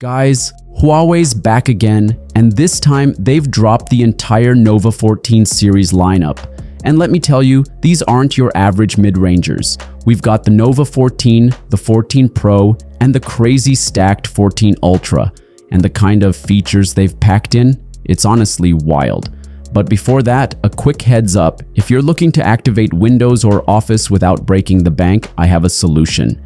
Guys, Huawei's back again, and this time they've dropped the entire Nova 14 series lineup. And let me tell you, these aren't your average mid-rangers. We've got the Nova 14, the 14 Pro, and the crazy stacked 14 Ultra. And the kind of features they've packed in, it's honestly wild. But before that, a quick heads up. If you're looking to activate Windows or Office without breaking the bank, I have a solution.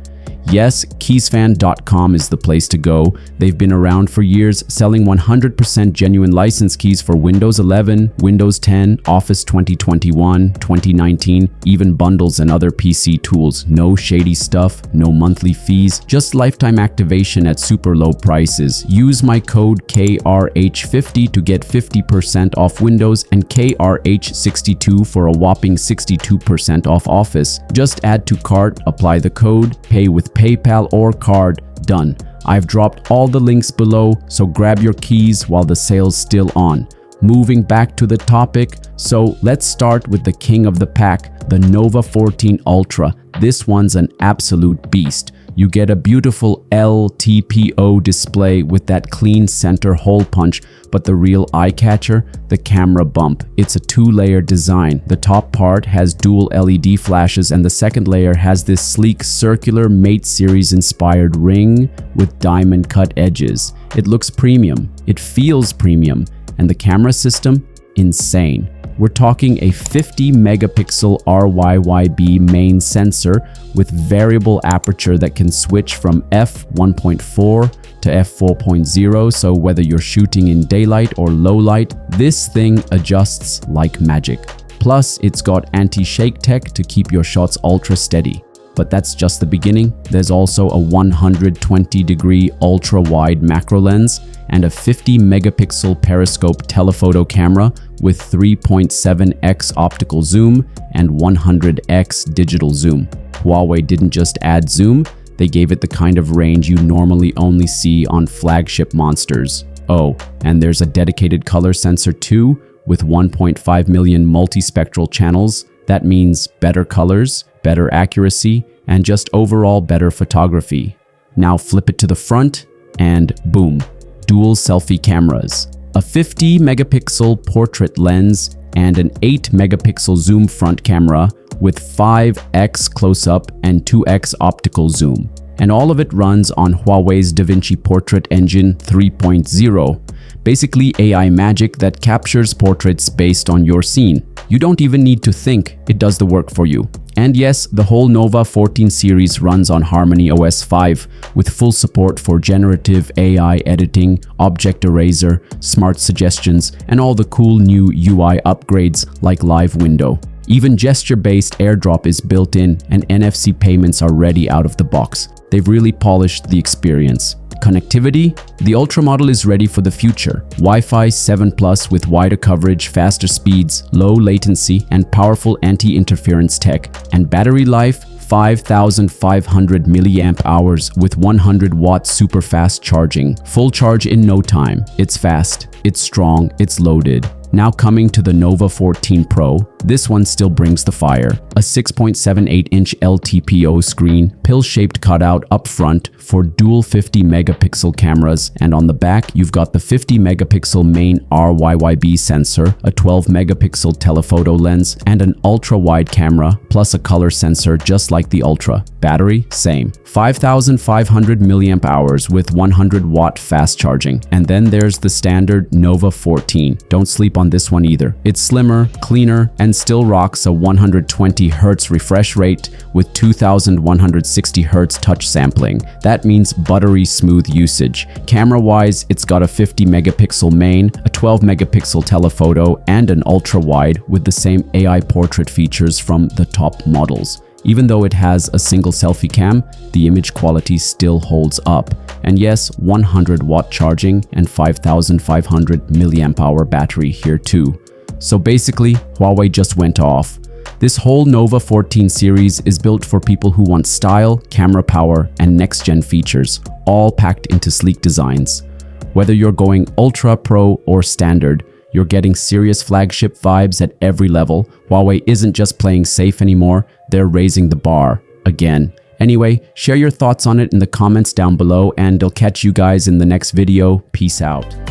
Yes, keysfan.com is the place to go. They've been around for years, selling 100% genuine license keys for Windows 11, Windows 10, Office 2021, 2019, even bundles and other PC tools. No shady stuff, no monthly fees, just lifetime activation at super low prices. Use my code KRH50 to get 50% off Windows and KRH62 for a whopping 62% off Office. Just add to cart, apply the code, pay with PayPal or card, done. I've dropped all the links below, so grab your keys while the sale's still on. Moving back to the topic, so let's start with the king of the pack, the Nova 14 Ultra. This one's an absolute beast. You get a beautiful LTPO display with that clean center hole punch, but the real eye catcher, the camera bump. It's a two-layer design. The top part has dual LED flashes and the second layer has this sleek circular Mate series inspired ring with diamond cut edges. It looks premium, it feels premium, and the camera system, insane. We're talking a 50 megapixel RYYB main sensor with variable aperture that can switch from f1.4 to f4.0, so whether you're shooting in daylight or low light, this thing adjusts like magic. Plus, it's got anti-shake tech to keep your shots ultra steady. But that's just the beginning. There's also a 120-degree ultra-wide macro lens and a 50 megapixel periscope telephoto camera with 3.7x optical zoom and 100x digital zoom. Huawei didn't just add zoom, they gave it the kind of range you normally only see on flagship monsters. Oh, and there's a dedicated color sensor too, with 1.5 million multispectral channels. That means better colors, better accuracy, and just overall better photography. Now flip it to the front, and boom, dual selfie cameras. A 50 megapixel portrait lens and an 8 megapixel zoom front camera with 5x close-up and 2x optical zoom. And all of it runs on Huawei's DaVinci Portrait Engine 3.0. Basically AI magic that captures portraits based on your scene. You don't even need to think, it does the work for you. And yes, the whole Nova 14 series runs on Harmony OS 5 with full support for generative AI editing, object eraser, smart suggestions, and all the cool new UI upgrades like Live Window. Even gesture-based airdrop is built in and NFC payments are ready out of the box. They've really polished the experience. Connectivity? The Ultra model is ready for the future. Wi-Fi 7 Plus with wider coverage, faster speeds, low latency, and powerful anti-interference tech. And battery life? 5,500 milliamp hours with 100 watt super fast charging. Full charge in no time. It's fast, it's strong, it's loaded. Now coming to the Nova 14 Pro, this one still brings the fire. A 6.78-inch LTPO screen, pill-shaped cutout up front for dual 50 megapixel cameras, and on the back you've got the 50 megapixel main RYYB sensor, a 12 megapixel telephoto lens, and an ultra-wide camera, plus a color sensor just like the Ultra. Battery? Same. 5,500 milliamp hours with 100 watt fast charging. And then there's the standard Nova 14. Don't sleep on this one either. It's slimmer, cleaner, and still rocks a 120 Hz refresh rate with 2160 Hz touch sampling. That means buttery smooth usage. Camera-wise, it's got a 50 megapixel main, a 12 megapixel telephoto, and an ultra-wide with the same AI portrait features from the top models. Even though it has a single selfie cam, the image quality still holds up. And yes, 100 watt charging and 5,500 milliamp hour battery here too. So basically, Huawei just went off. This whole Nova 14 series is built for people who want style, camera power, and next-gen features, all packed into sleek designs. Whether you're going Ultra, Pro, or Standard, you're getting serious flagship vibes at every level. Huawei isn't just playing safe anymore, they're raising the bar again. Anyway, share your thoughts on it in the comments down below, and I'll catch you guys in the next video. Peace out.